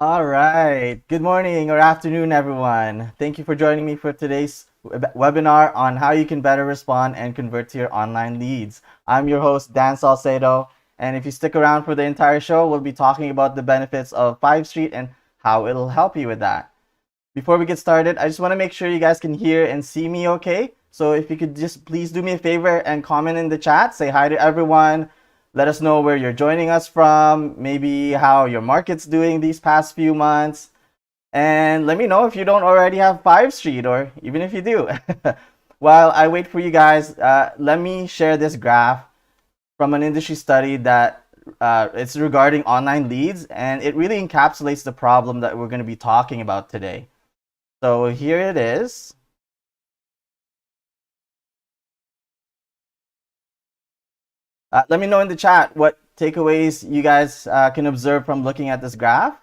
All right. Good morning or afternoon, everyone. Thank you for joining me for today's webinar on how you can better respond and convert to your online leads. I'm your host, Dan Salcedo. And if you stick around for the entire show, we'll be talking about the benefits of FiveStreet and how it'll help you with that. Before we get started, I just want to make sure you guys can hear and see me okay. So if you could just please do me a favor and comment in the chat, say hi to everyone. Let us know where you're joining us from, maybe how your market's doing these past few months. And let me know if you don't already have FiveStreet, or even if you do. While I wait for you guys, let me share this graph from an industry study that it's regarding online leads, and it really encapsulates the problem that we're going to be talking about today. So here it is. Let me know in the chat what takeaways you guys can observe from looking at this graph.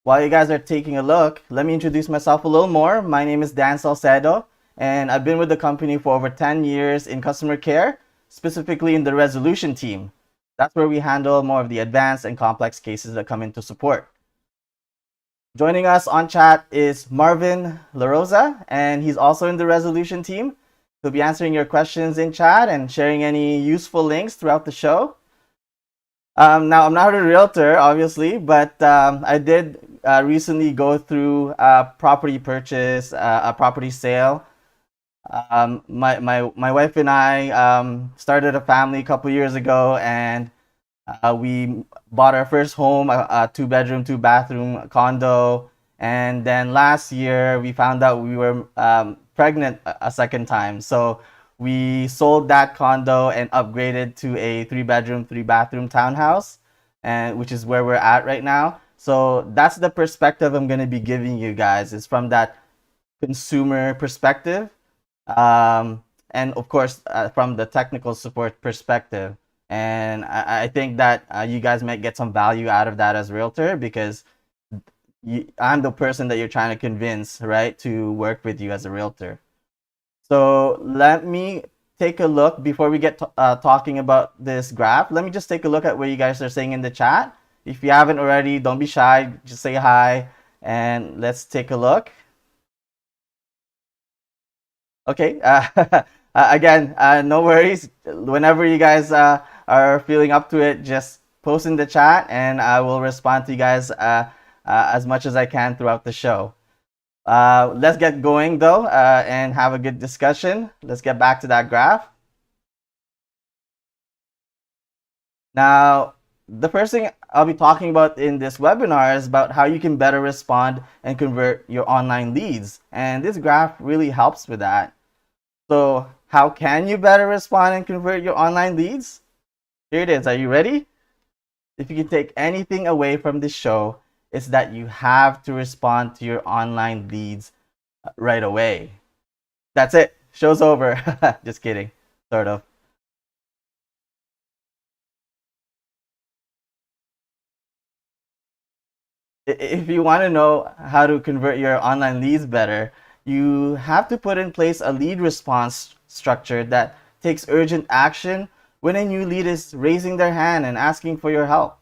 While you guys are taking a look, let me introduce myself a little more. My name is Dan Salcedo, and I've been with the company for over 10 years in customer care, specifically in the resolution team. That's where we handle more of the advanced and complex cases that come into support. Joining us on chat is Marvin LaRosa, and he's also in the resolution team. He'll be answering your questions in chat and sharing any useful links throughout the show. Now, I'm not a realtor, obviously, but I did recently go through a property purchase, a property sale. My wife and I started a family a couple years ago, and we bought our first home, a 2-bedroom, 2-bathroom condo. And then last year, we found out we were pregnant a second time. So we sold that condo and upgraded to a 3-bedroom, 3-bathroom townhouse, and which is where we're at right now. So that's the perspective I'm going to be giving you guys, is from that consumer perspective, and of course from the technical support perspective. And I think that you guys might get some value out of that as a realtor, because I'm the person that you're trying to convince, right, to work with you as a realtor. So let me take a look before we get talking about this graph. Let me just take a look at what you guys are saying in the chat. If you haven't already, don't be shy. Just say hi, and let's take a look. Okay. Again, no worries. Whenever you guys are feeling up to it, just post in the chat, and I will respond to you guys as much as I can throughout the show. Let's get going though, and have a good discussion. Let's get back to that graph. Now, the first thing I'll be talking about in this webinar is about how you can better respond and convert your online leads. And this graph really helps with that. So how can you better respond and convert your online leads? Here it is. Are you ready? If you can take anything away from this show, it's that you have to respond to your online leads right away. That's it. Show's over. Just kidding. Sort of. If you want to know how to convert your online leads better, you have to put in place a lead response structure that takes urgent action when a new lead is raising their hand and asking for your help.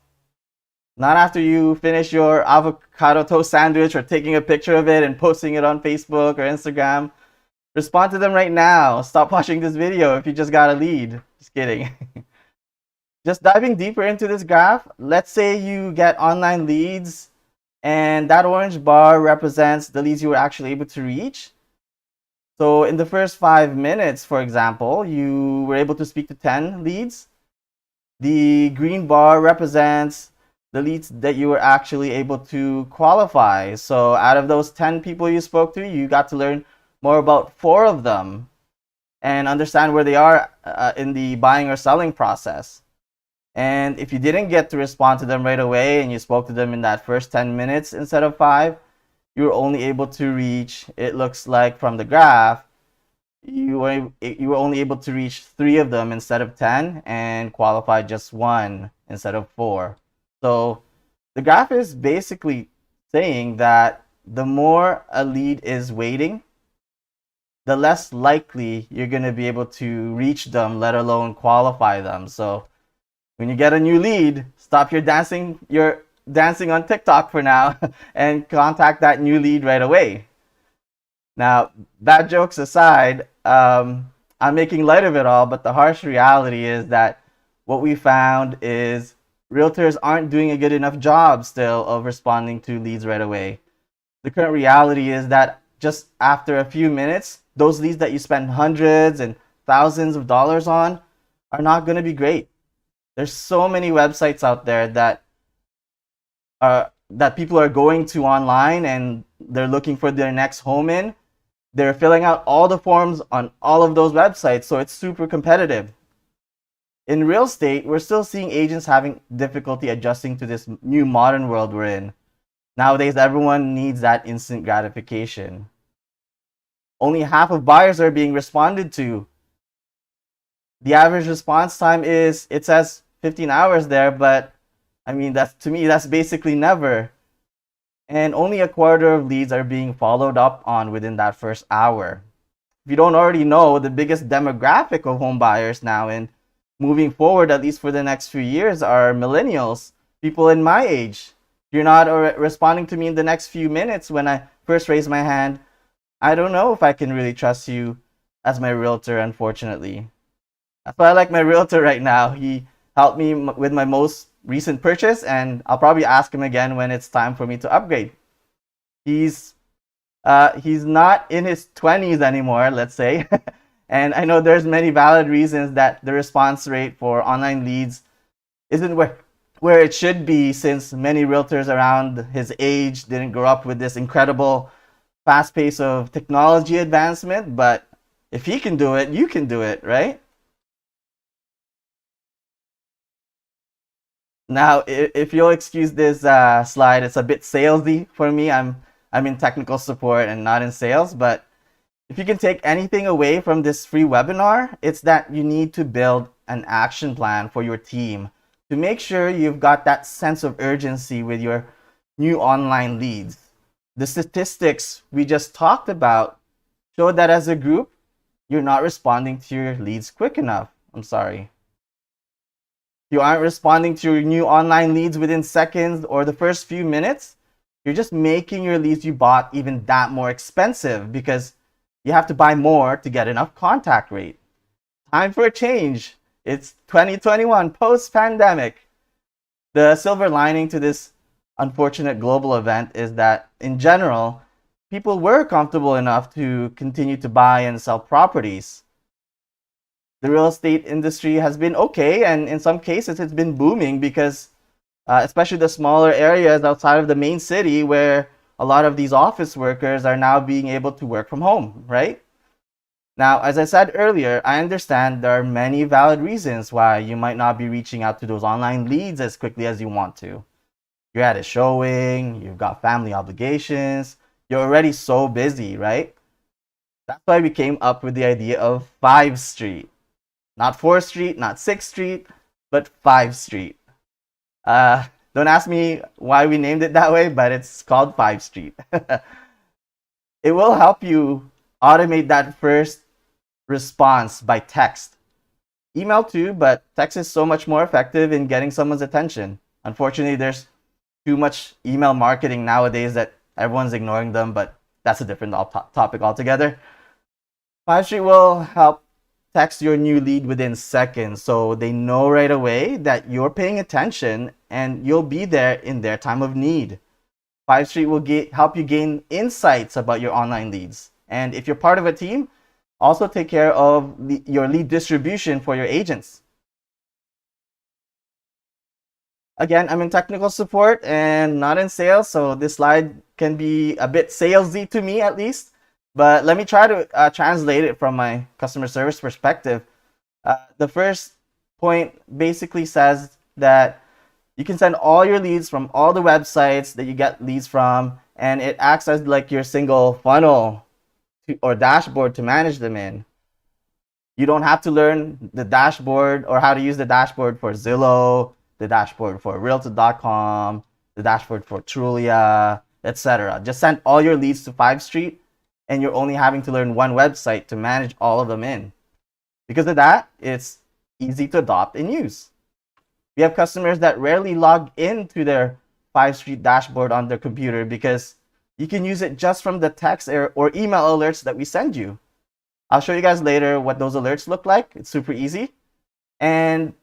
Not after you finish your avocado toast sandwich or taking a picture of it and posting it on Facebook or Instagram. Respond to them right now. Stop watching this video if you just got a lead. Just kidding. Just diving deeper into this graph, let's say you get online leads and that orange bar represents the leads you were actually able to reach. So in the first 5 minutes, for example, you were able to speak to 10 leads. The green bar represents the leads that you were actually able to qualify. So out of those 10 people you spoke to, you got to learn more about 4 of them and understand where they are in the buying or selling process. And if you didn't get to respond to them right away and you spoke to them in that first 10 minutes instead of 5, you were only able to reach, it looks like from the graph, you were only able to reach 3 of them instead of 10 and qualify just 1 instead of 4. So the graph is basically saying that the more a lead is waiting, the less likely you're going to be able to reach them, let alone qualify them. So when you get a new lead, stop your dancing on TikTok for now and contact that new lead right away. Now, bad jokes aside, I'm making light of it all, but the harsh reality is that what we found is realtors aren't doing a good enough job still of responding to leads right away. The current reality is that just after a few minutes, those leads that you spend hundreds and thousands of dollars on are not going to be great. There's so many websites out there that people are going to online and they're looking for their next home in. They're filling out all the forms on all of those websites, so it's super competitive. In real estate, we're still seeing agents having difficulty adjusting to this new modern world we're in. Nowadays, everyone needs that instant gratification. Only half of buyers are being responded to. The average response time is, it says 15 hours there, but I mean, to me, that's basically never. And only a quarter of leads are being followed up on within that first hour. If you don't already know, the biggest demographic of home buyers now and moving forward, at least for the next few years, are millennials, people in my age. If you're not responding to me in the next few minutes when I first raise my hand, I don't know if I can really trust you as my realtor, unfortunately. That's why I like my realtor right now. He helped me with my most recent purchase, and I'll probably ask him again when it's time for me to upgrade. He's not in his 20s anymore, let's say. And I know there's many valid reasons that the response rate for online leads isn't where it should be, since many realtors around his age didn't grow up with this incredible fast pace of technology advancement. But if he can do it, you can do it, right? Now, if you'll excuse this slide, it's a bit salesy for me. I'm in technical support and not in sales, but if you can take anything away from this free webinar, it's that you need to build an action plan for your team to make sure you've got that sense of urgency with your new online leads. The statistics we just talked about show that as a group, you're not responding to your leads quick enough. I'm sorry. You aren't responding to your new online leads within seconds or the first few minutes. You're just making your leads you bought even that more expensive because you have to buy more to get enough contact rate. Time for a change. It's 2021, post pandemic. The silver lining to this unfortunate global event is that, in general, people were comfortable enough to continue to buy and sell properties. The real estate industry has been okay, and in some cases, it's been booming because, especially the smaller areas outside of the main city, where a lot of these office workers are now being able to work from home, right? Now, as I said earlier, I understand there are many valid reasons why you might not be reaching out to those online leads as quickly as you want to. You're at a showing, you've got family obligations, you're already so busy, right? That's why we came up with the idea of FiveStreet. Not 4th Street, not 6th Street, but FiveStreet. Don't ask me why we named it that way, but it's called FiveStreet. It will help you automate that first response by text. Email too, but text is so much more effective in getting someone's attention. Unfortunately, there's too much email marketing nowadays that everyone's ignoring them, but that's a different topic altogether. FiveStreet will help text your new lead within seconds so they know right away that you're paying attention and you'll be there in their time of need. FiveStreet will help you gain insights about your online leads. And if you're part of a team, also take care of your lead distribution for your agents. Again, I'm in technical support and not in sales, so this slide can be a bit salesy to me at least. But let me try to translate it from my customer service perspective. The first point basically says that you can send all your leads from all the websites that you get leads from, and it acts as like your single funnel or dashboard to manage them in. You don't have to learn the dashboard or how to use the dashboard for Zillow, the dashboard for Realtor.com, the dashboard for Trulia, etc. Just send all your leads to FiveStreet, and you're only having to learn one website to manage all of them in. Because of that, it's easy to adopt and use. We have customers that rarely log into their FiveStreet dashboard on their computer because you can use it just from the text or email alerts that we send you. I'll show you guys later what those alerts look like. It's super easy. And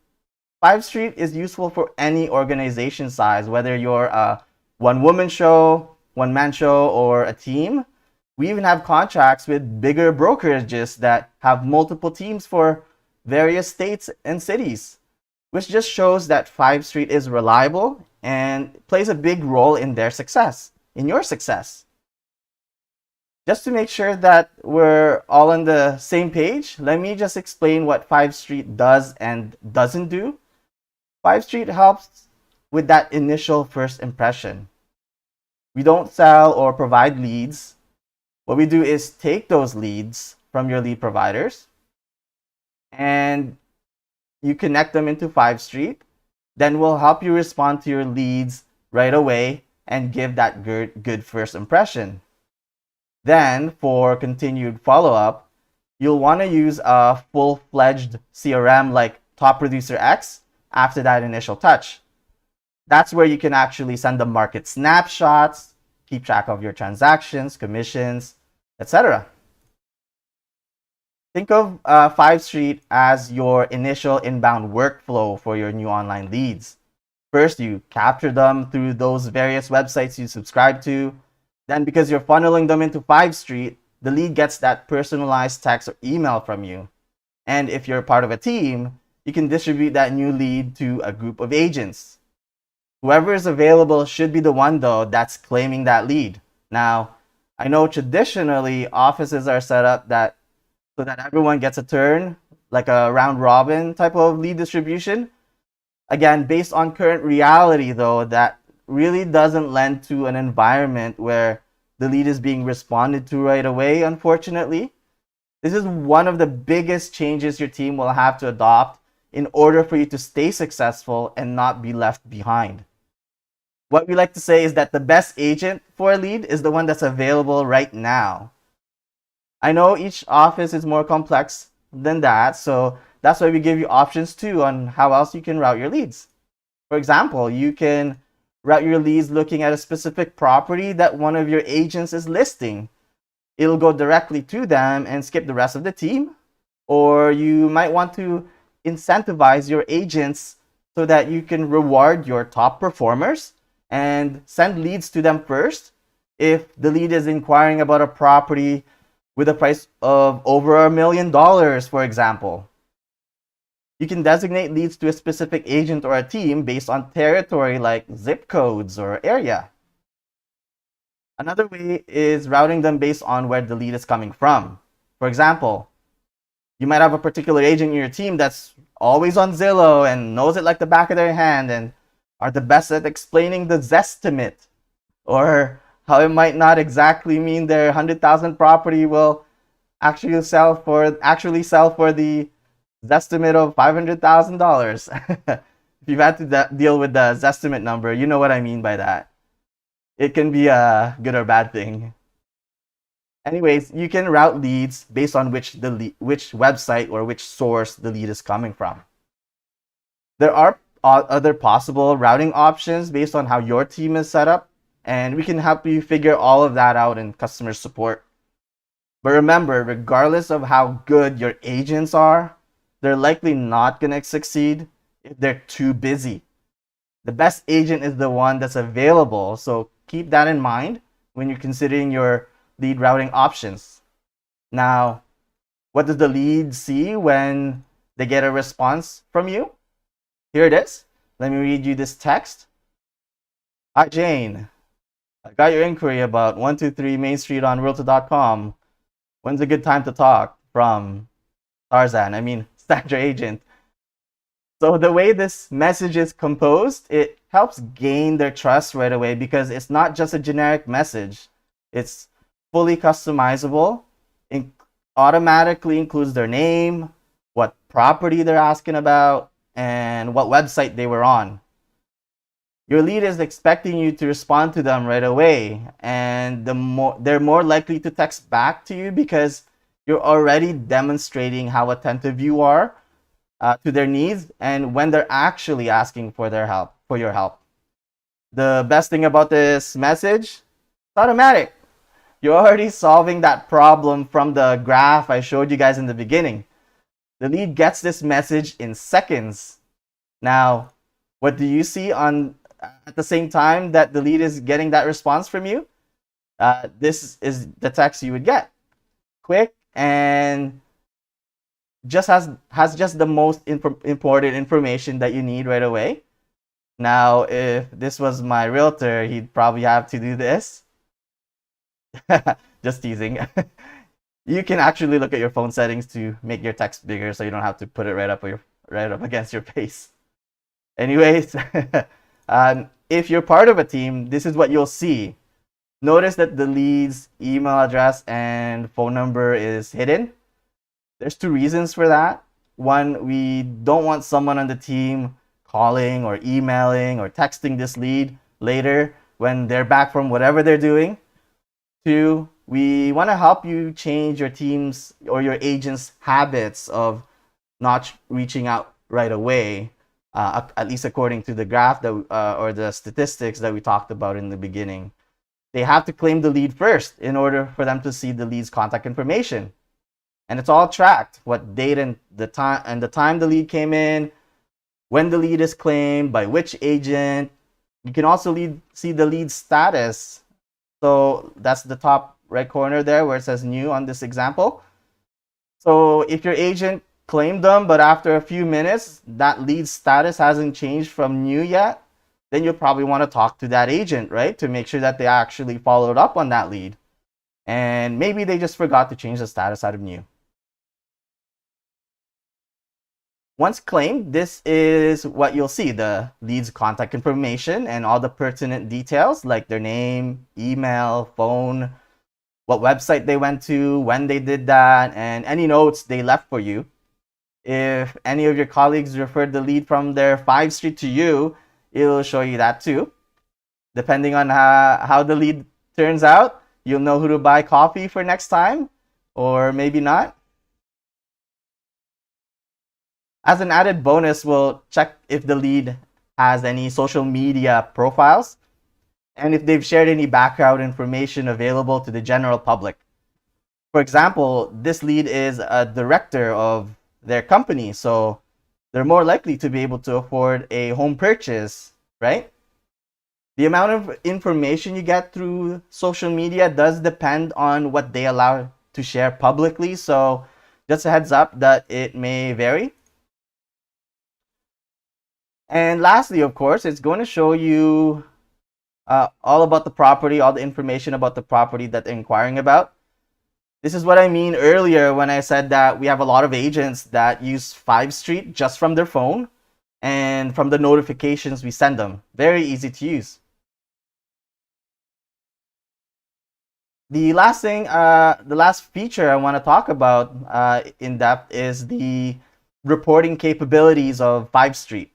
FiveStreet is useful for any organization size, whether you're a one-woman show, one-man show, or a team. We even have contracts with bigger brokerages that have multiple teams for various states and cities, which just shows that FiveStreet is reliable and plays a big role in their success, in your success. Just to make sure that we're all on the same page, let me just explain what FiveStreet does and doesn't do. FiveStreet helps with that initial first impression. We don't sell or provide leads. What we do is take those leads from your lead providers and you connect them into FiveStreet. Then we'll help you respond to your leads right away and give that good first impression. Then for continued follow-up, you'll want to use a full-fledged CRM like Top Producer X after that initial touch. That's where you can actually send the market snapshots, keep track of your transactions, commissions, etc. Think of FiveStreet as your initial inbound workflow for your new online leads. First, you capture them through those various websites you subscribe to. Then, because you're funneling them into FiveStreet, the lead gets that personalized text or email from you. And if you're part of a team, you can distribute that new lead to a group of agents. Whoever is available should be the one, though, that's claiming that lead. Now, I know traditionally offices are set up so that everyone gets a turn, like a round robin type of lead distribution. Again, based on current reality, though, that really doesn't lend to an environment where the lead is being responded to right away, unfortunately. This is one of the biggest changes your team will have to adopt in order for you to stay successful and not be left behind. What we like to say is that the best agent for a lead is the one that's available right now. I know each office is more complex than that, so that's why we give you options too on how else you can route your leads. For example, you can route your leads looking at a specific property that one of your agents is listing. It'll go directly to them and skip the rest of the team. Or you might want to incentivize your agents so that you can reward your top performers and send leads to them first. If the lead is inquiring about a property with a price of over $1 million, for example, you can designate leads to a specific agent or a team based on territory like zip codes or area. Another way is routing them based on where the lead is coming from. For example, you might have a particular agent in your team that's always on Zillow and knows it like the back of their hand and are the best at explaining the Zestimate, or how it might not exactly mean their 100,000 property will actually sell for the Zestimate of $500,000. If you've had to deal with the Zestimate number, you know what I mean by that. It can be a good or bad thing. Anyways, you can route leads based on which website or which source the lead is coming from. There are other possible routing options based on how your team is set up, and we can help you figure all of that out in customer support. But remember, regardless of how good your agents are, they're likely not going to succeed if they're too busy. The best agent is the one that's available, so keep that in mind when you're considering your lead routing options. Now, what does the lead see when they get a response from you? Here it is. Let me read you this text. Hi, Jane. I got your inquiry about 123 Main Street on Realtor.com. When's a good time to talk? From Tarzan, Sandra Agent. So the way this message is composed, it helps gain their trust right away because it's not just a generic message. It's fully customizable, automatically includes their name, what property they're asking about, and what website they were on. Your lead is expecting you to respond to them right away, and they're more likely to text back to you because you're already demonstrating how attentive you are to their needs and when they're actually asking for your help. The best thing about this message, it's automatic. You're already solving that problem from the graph I showed you guys in the beginning. The lead gets this message in seconds. Now, what do you see at the same time that the lead is getting that response from you? This is the text you would get. Quick and just has just the most important information that you need right away. Now, if this was my realtor, he'd probably have to do this. Just teasing. You can actually look at your phone settings to make your text bigger so you don't have to put it right up against your face. Anyways, if you're part of a team, this is what you'll see. Notice that the lead's email address and phone number is hidden. There's two reasons for that. One, we don't want someone on the team calling or emailing or texting this lead later when they're back from whatever they're doing. Two, we want to help you change your team's or your agent's habits of not reaching out right away, at least according to the graph or the statistics that we talked about in the beginning. They have to claim the lead first in order for them to see the lead's contact information. And it's all tracked, what date and the time the lead came in, when the lead is claimed, by which agent. You can also see the lead status. So that's the top right corner there where it says new on this example. So if your agent claimed them, but after a few minutes, that lead status hasn't changed from new yet, then you'll probably want to talk to that agent, right? To make sure that they actually followed up on that lead. And maybe they just forgot to change the status out of new. Once claimed, this is what you'll see, the lead's contact information and all the pertinent details like their name, email, phone, what website they went to, when they did that, and any notes they left for you. If any of your colleagues referred the lead from their FiveStreet to you, it'll show you that too. Depending on how the lead turns out, you'll know who to buy coffee for next time. or maybe not. As an added bonus, we'll check if the lead has any social media profiles and if they've shared any background information available to the general public. For example, this lead is a director of their company, so they're more likely to be able to afford a home purchase, right? The amount of information you get through social media does depend on what they allow to share publicly, so just a heads up that it may vary. And lastly, of course, it's going to show you all about the property, all the information about the property that they're inquiring about. This is what I mean earlier when I said that we have a lot of agents that use FiveStreet just from their phone and from the notifications we send them. Very easy to use. The last thing, the last feature I want to talk about in depth is the reporting capabilities of FiveStreet.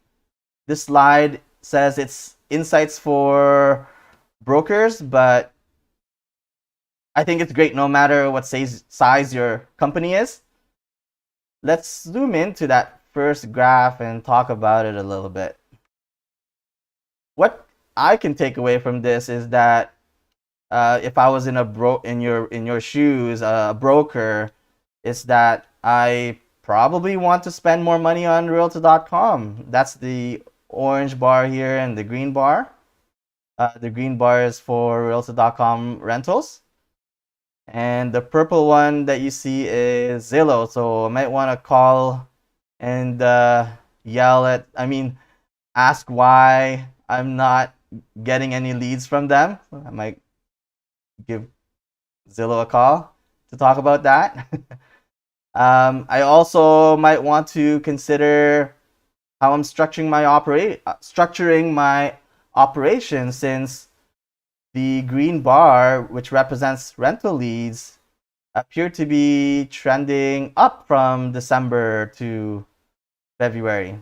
This slide says it's insights for brokers, but I think it's great no matter what size your company is. Let's zoom into that first graph and talk about it a little bit. What I can take away from this is that if I was in your shoes, a broker, is that I probably want to spend more money on Realtor.com. That's the orange bar here and the green bar. The green bar is for Realtor.com rentals. And the purple one that you see is Zillow. So I might want to call and ask why I'm not getting any leads from them. I might give Zillow a call to talk about that. I also might want to consider how I'm structuring my operation, since the green bar, which represents rental leads, appear to be trending up from December to February.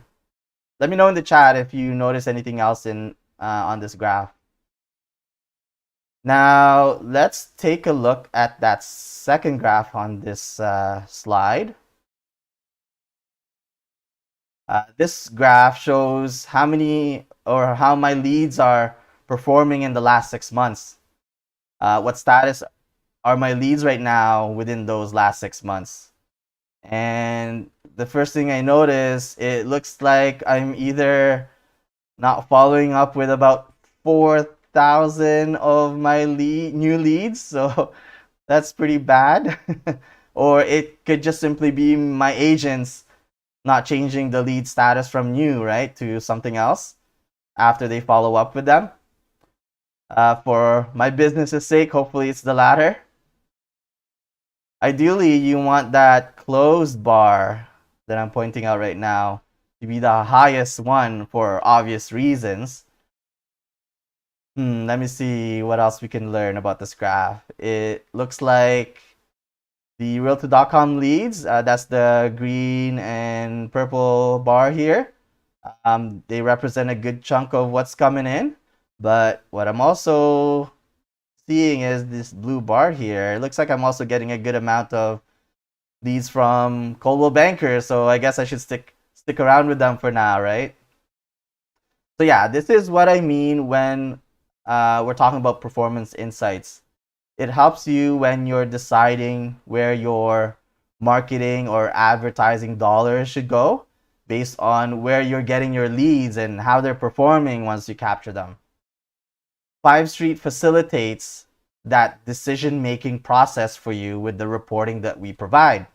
Let me know in the chat if you notice anything else on this graph. Now, let's take a look at that second graph on this slide. This graph shows how my leads are performing in the last 6 months. What status are my leads right now within those last 6 months? And the first thing I notice, it looks like I'm either not following up with about 4,000 of my new leads, so that's pretty bad. Or it could just simply be my agents not changing the lead status from new, right, to something else after they follow up with them. For my business's sake, hopefully it's the latter. Ideally, you want that closed bar that I'm pointing out right now to be the highest one for obvious reasons. Let me see what else we can learn about this graph. It looks like the Realtor.com leads, that's the green and purple bar here. They represent a good chunk of what's coming in. But what I'm also seeing is this blue bar here. It looks like I'm also getting a good amount of leads from Coldwell Banker, so I guess I should stick around with them for now, right? So yeah, this is what I mean when we're talking about performance insights. It helps you when you're deciding where your marketing or advertising dollars should go based on where you're getting your leads and how they're performing once you capture them. FiveStreet facilitates that decision-making process for you with the reporting that we provide.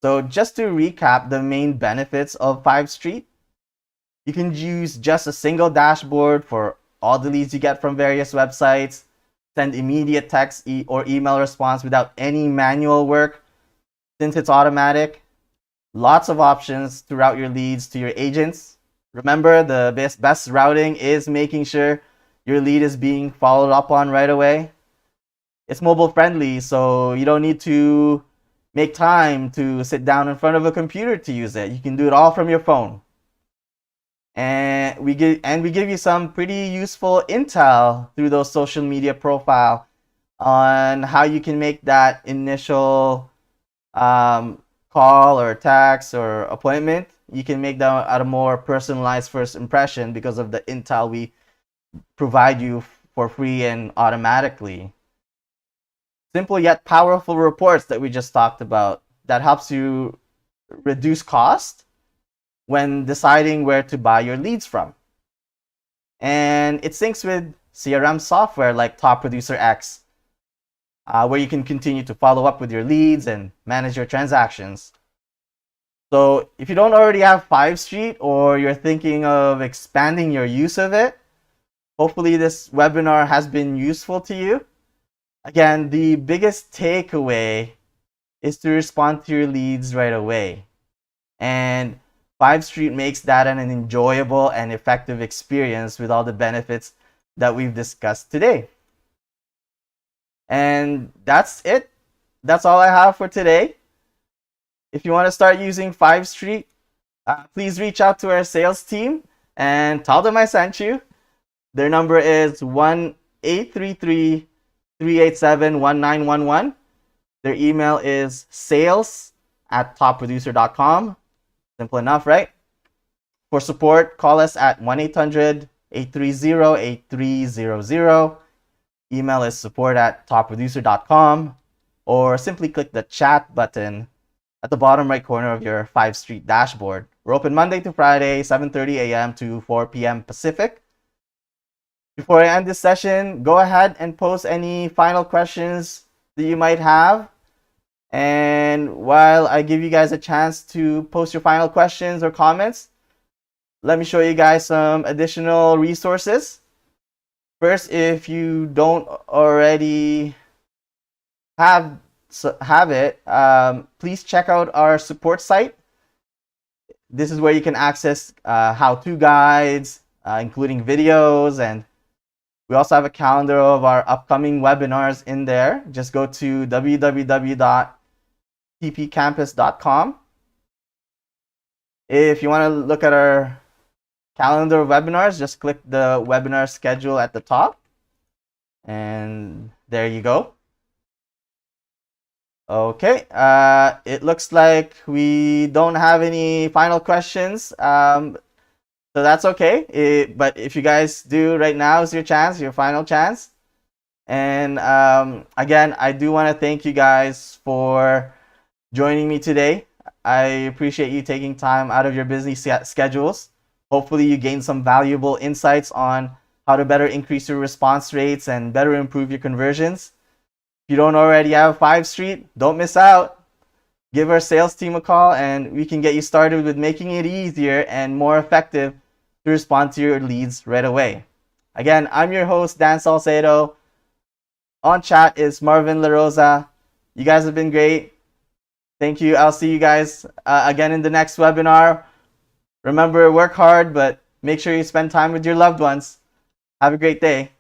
So just to recap the main benefits of FiveStreet, you can use just a single dashboard for all the leads you get from various websites, send immediate text or email response without any manual work since it's automatic. Lots of options to route your leads to your agents. Remember, the best routing is making sure your lead is being followed up on right away. It's mobile friendly, so you don't need to make time to sit down in front of a computer to use it. You can do it all from your phone. And we give you some pretty useful intel through those social media profile on how you can make that initial call or text or appointment. You can make that at a more personalized first impression because of the intel we provide you for free and automatically. Simple yet powerful reports that we just talked about that helps you reduce cost when deciding where to buy your leads from. And it syncs with CRM software like Top Producer X, where you can continue to follow up with your leads and manage your transactions. So if you don't already have FiveStreet or you're thinking of expanding your use of it, hopefully this webinar has been useful to you. Again, the biggest takeaway is to respond to your leads right away. And FiveStreet makes that an enjoyable and effective experience with all the benefits that we've discussed today. And that's it. That's all I have for today. If you want to start using FiveStreet, please reach out to our sales team and tell them I sent you. Their number is 1-833-387-1911. Their email is sales@topproducer.com. Simple enough, right? For support, call us at 1-800-830-8300. Email is support@topproducer.com, or simply click the chat button at the bottom right corner of your FiveStreet dashboard. We're open Monday to Friday, 7:30 a.m. to 4 p.m. Pacific. Before I end this session, go ahead and post any final questions that you might have. And while I give you guys a chance to post your final questions or comments, let me show you guys some additional resources. First, if you don't already have it, please check out our support site. This is where you can access how-to guides, including videos, and we also have a calendar of our upcoming webinars in there. Just go to www.ppcampus.com. If you want to look at our calendar of webinars, just click the webinar schedule at the top. And there you go. Okay, it looks like we don't have any final questions. So that's okay. But if you guys do, right now is your chance, your final chance. And again, I do want to thank you guys for joining me today. I appreciate you taking time out of your busy schedules. Hopefully you gained some valuable insights on how to better increase your response rates and better improve your conversions. If you don't already have FiveStreet, don't miss out. Give our sales team a call and we can get you started with making it easier and more effective to respond to your leads right away. Again, I'm your host, Dan Salcedo. On chat is Marvin La Rosa. You guys have been great. Thank you. I'll see you guys again in the next webinar. Remember, work hard, but make sure you spend time with your loved ones. Have a great day.